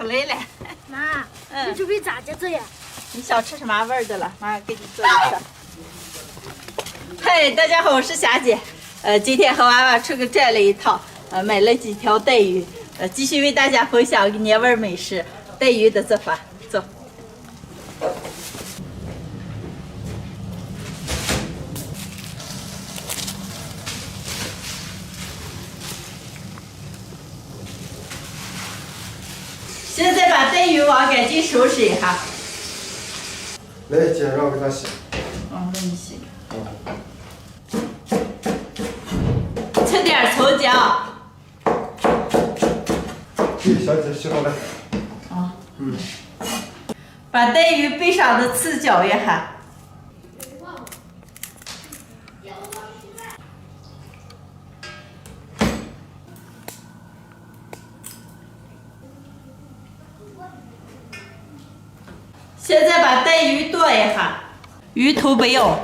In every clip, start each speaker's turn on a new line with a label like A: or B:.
A: 累了。
B: 妈，你准备咋的做呀？
A: 你想吃什么味儿的了？妈给你做一个。嗨，大家好，我是霞姐。今天和娃娃出去转了一趟，买了几条带鱼，继续为大家分享年味美食带鱼的做法。走。现在把带鱼网赶紧收拾一下。
C: 来，姐，让我给它洗。
A: 给你洗。吃点葱姜。
C: 给小姐洗好了。
A: 把带鱼背上的刺绞一下。现在把带鱼剁一下，鱼头不要。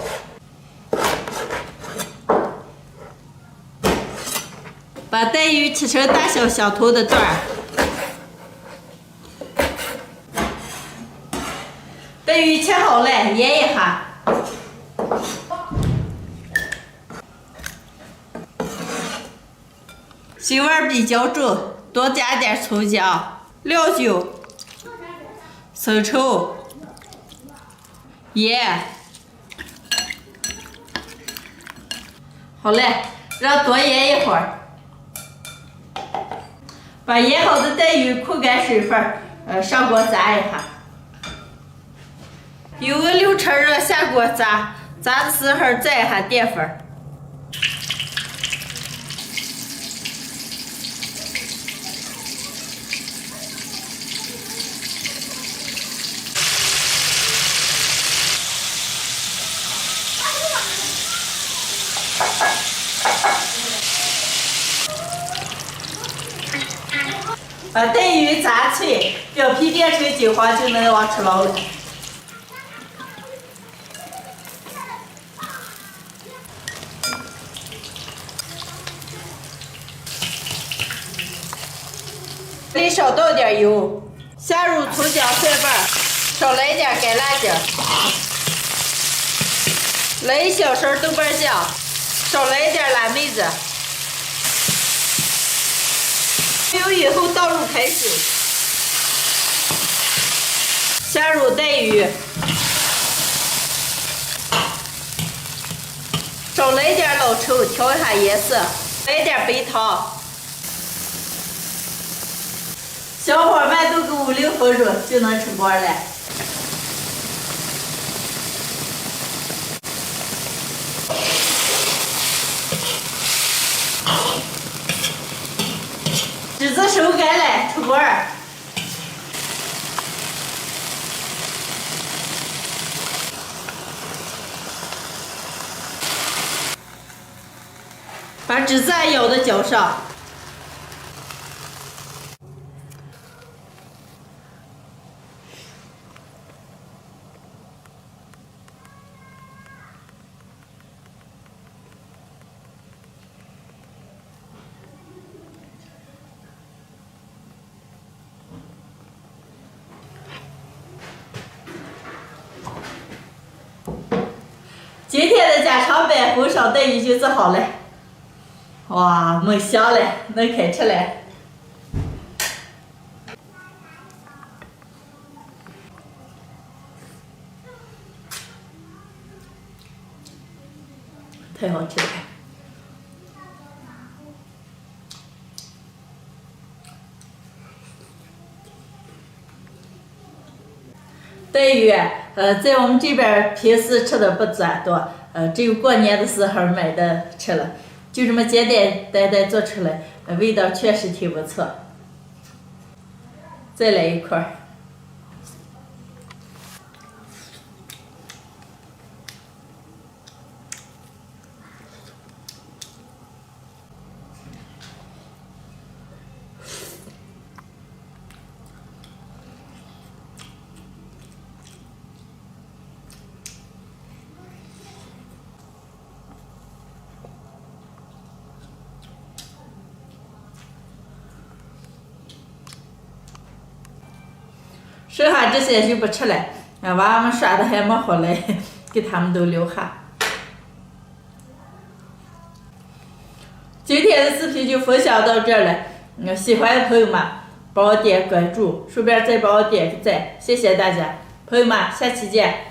A: 把带鱼切成大小相同的段儿。带鱼切好了，腌一下。腥味比较重，多加点葱姜、料酒、生抽、盐。好嘞，让多腌一会儿。把腌好的带鱼控干水分，上锅炸一下。油温6成热，下锅炸，炸的时候蘸一下淀粉。把带鱼炸脆，表皮变成金黄就能往出捞了。里少倒点油，下入葱姜蒜瓣，少来点干辣椒，来1小勺豆瓣酱，少来点蓝莓子。油以后倒入开水，下入带鱼，少来点老抽调一下颜色，来点白糖。小火慢炖个5-6分钟就能出锅了。柿子收干了，出锅儿。把柿子舀到脚上。今天的家常版红烧带鱼就做好了，哇，焖香了，能开吃了。太好吃了。带鱼，在我们这边平时吃的不咋多，只有过年的时候买的吃了，就这么简简单单做出来，味道确实挺不错。再来一块。剩下这些就不吃了。娃们刷的还没好嘞，给他们都留下。今天的视频就分享到这儿了，喜欢的朋友们帮我点关注，顺便再帮我点个赞，谢谢大家，朋友们，下期见。